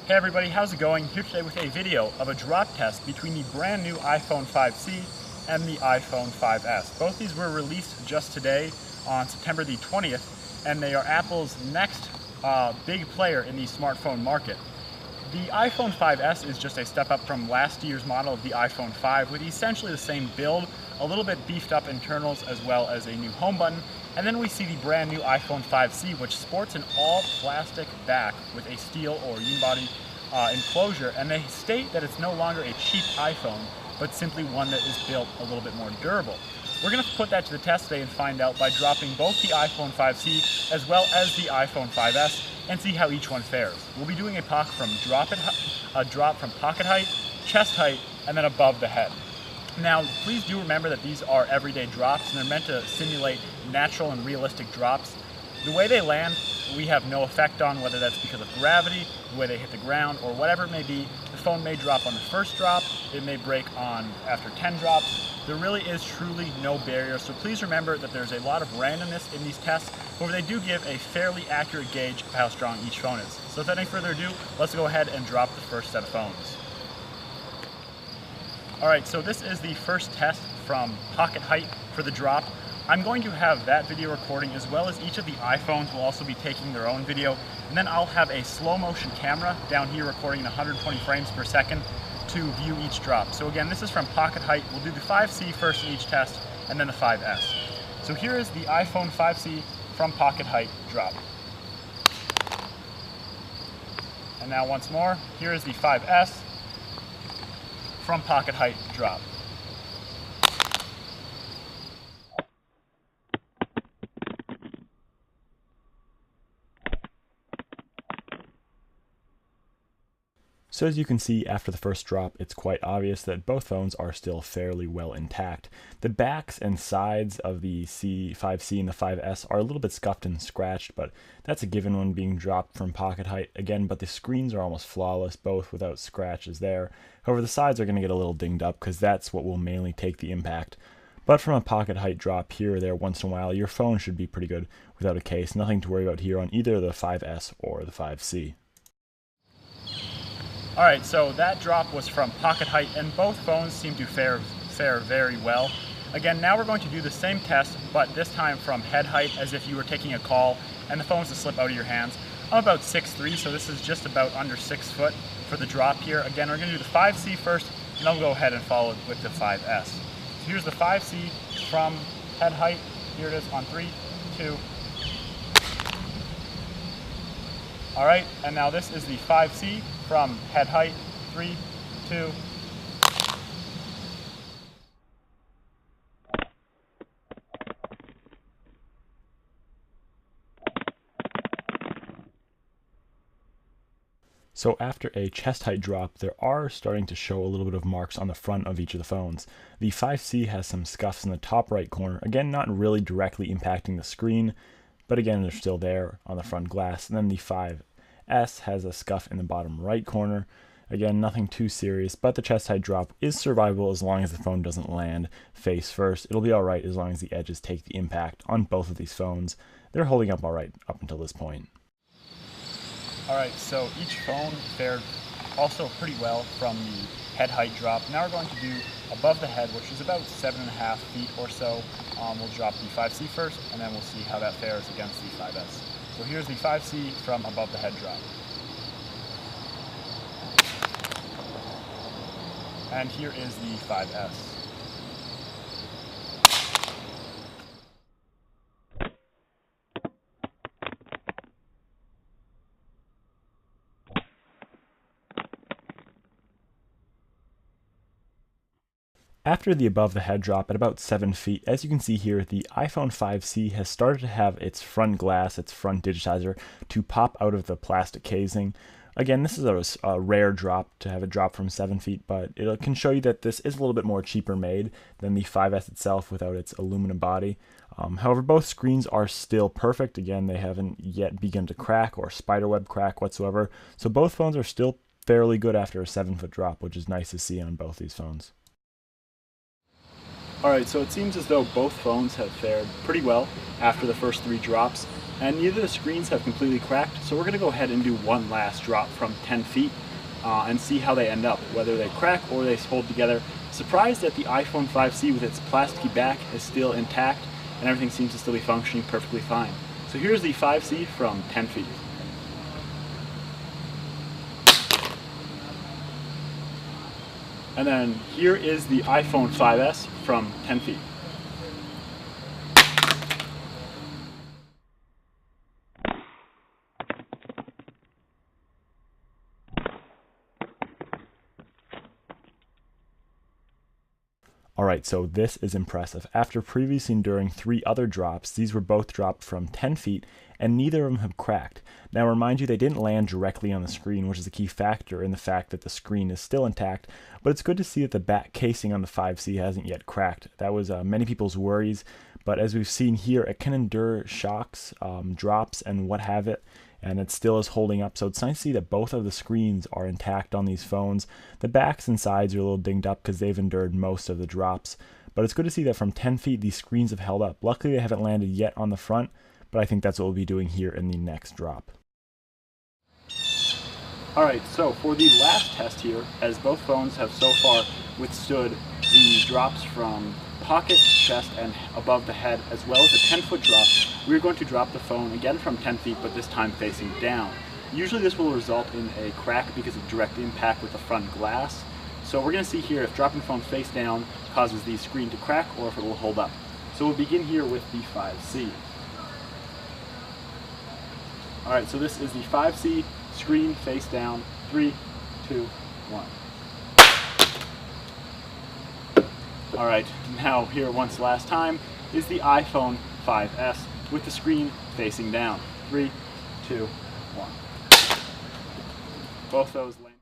Hey everybody, how's it going? Here today with a video of a drop test between the brand new iPhone 5C and the iPhone 5S. Both these were released just today on September the 20th, and they are Apple's next big player in the smartphone market. The iPhone 5S is just a step up from last year's model of the iPhone 5 with essentially the same build, a little bit beefed up internals as well as a new home button. And then we see the brand new iPhone 5C, which sports an all-plastic back with a steel or unibody enclosure, and they state that it's no longer a cheap iPhone, but simply one that is built a little bit more durable. We're going to put that to the test today and find out by dropping both the iPhone 5C as well as the iPhone 5S and see how each one fares. We'll be doing a drop from pocket height, chest height, and then above the head. Now, please do remember that these are everyday drops and they're meant to simulate natural and realistic drops. The way they land, we have no effect on, whether that's because of gravity, the way they hit the ground, or whatever it may be. The phone may drop on the first drop, it may break on after 10 drops. There really is truly no barrier, so please remember that there's a lot of randomness in these tests, but they do give a fairly accurate gauge of how strong each phone is. So without any further ado, let's go ahead and drop the first set of phones. Alright, so this is the first test from pocket height for the drop. I'm going to have that video recording as well as each of the iPhones will also be taking their own video, and then I'll have a slow motion camera down here recording 120 frames per second to view each drop. So again, this is from pocket height. We'll do the 5C first in each test and then the 5S. So here is the iPhone 5C from pocket height drop. And now once more, here is the 5S from pocket height drop. So as you can see after the first drop, it's quite obvious that both phones are still fairly well intact. The backs and sides of the 5C and the 5S are a little bit scuffed and scratched, but that's a given when being dropped from pocket height again, but the screens are almost flawless, both without scratches there. However, the sides are going to get a little dinged up because that's what will mainly take the impact. But from a pocket height drop here or there once in a while, your phone should be pretty good without a case. Nothing to worry about here on either the 5S or the 5C. Alright, so that drop was from pocket height, and both phones seem to fare very well. Again, now we're going to do the same test, but this time from head height, as if you were taking a call and the phone's to slip out of your hands. I'm about 6'3", so this is just about under 6 foot for the drop here. Again, we're going to do the 5C first, and then we'll go ahead and follow it with the 5S. So here's the 5C from head height. Here it is on 3, 2. Alright, and now this is the 5C from head height, 3, 2. So after a chest height drop, there are starting to show a little bit of marks on the front of each of the phones. The 5C has some scuffs in the top right corner, again not really directly impacting the screen, but again they're still there on the front glass. And then the 5S has a scuff in the bottom right corner. Again, nothing too serious, but the chest height drop is survivable as long as the phone doesn't land face first. It'll be alright as long as the edges take the impact on both of these phones. They're holding up alright up until this point. Alright, so each phone fared also pretty well from the head height drop. Now we're going to do above the head, which is about 7.5 feet or so. We'll drop the 5C first, and then we'll see how that fares against the 5S. So here's the 5C from above the head drop. And here is the 5S. After the above the head drop at about 7 feet, as you can see here, the iPhone 5C has started to have its front glass, its front digitizer, to pop out of the plastic casing. Again, this is a rare drop to have a drop from 7 feet, but it can show you that this is a little bit more cheaper made than the 5S itself without its aluminum body. However, both screens are still perfect. Again, they haven't yet begun to crack or spiderweb crack whatsoever, so both phones are still fairly good after a 7-foot drop, which is nice to see on both these phones. Alright, so it seems as though both phones have fared pretty well after the first 3 drops, and neither of the screens have completely cracked, so we're going to go ahead and do one last drop from 10 feet and see how they end up, whether they crack or they hold together. Surprised that the iPhone 5C with its plasticky back is still intact, and everything seems to still be functioning perfectly fine. So here's the 5C from 10 feet. And then here is the iPhone 5S from 10 feet. Alright, so this is impressive. After previously enduring 3 other drops, these were both dropped from 10 feet, and neither of them have cracked. Now remind you, they didn't land directly on the screen, which is a key factor in the fact that the screen is still intact, but it's good to see that the back casing on the 5C hasn't yet cracked. That was many people's worries, but as we've seen here, it can endure shocks, drops, and what have it, and it still is holding up. So it's nice to see that both of the screens are intact on these phones. The backs and sides are a little dinged up because they've endured most of the drops, but it's good to see that from 10 feet these screens have held up. Luckily they haven't landed yet on the front, but I think that's what we'll be doing here in the next drop. Alright, so for the last test here, as both phones have so far withstood the drops from pocket, chest, and above the head, as well as a 10-foot drop, we're going to drop the phone again from 10 feet, but this time facing down. Usually this will result in a crack because of direct impact with the front glass. So we're going to see here if dropping the phone face down causes the screen to crack or if it will hold up. So we'll begin here with the 5C. Alright, so this is the 5C, screen face down, 3, 2, 1. Alright, now here once last time is the iPhone 5S with the screen facing down. 3, 2, 1. Both those land.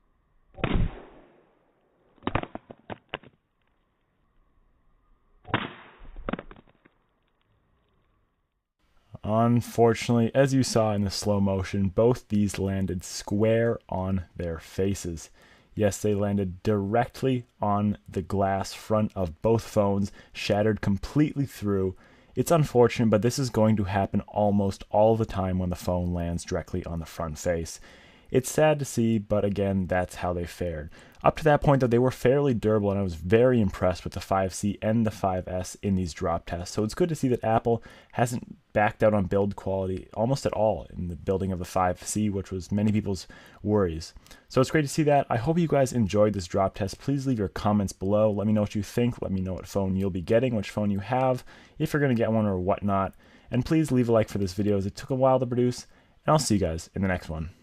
Unfortunately, as you saw in the slow motion, both these landed square on their faces. Yes, they landed directly on the glass front of both phones, shattered completely through. It's unfortunate, but this is going to happen almost all the time when the phone lands directly on the front face. It's sad to see, but again, that's how they fared. Up to that point, though, they were fairly durable, and I was very impressed with the 5C and the 5S in these drop tests. So it's good to see that Apple hasn't backed out on build quality almost at all in the building of the 5C, which was many people's worries. So it's great to see that. I hope you guys enjoyed this drop test. Please leave your comments below. Let me know what you think. Let me know what phone you'll be getting, which phone you have, if you're going to get one or whatnot. And please leave a like for this video, as it took a while to produce, and I'll see you guys in the next one.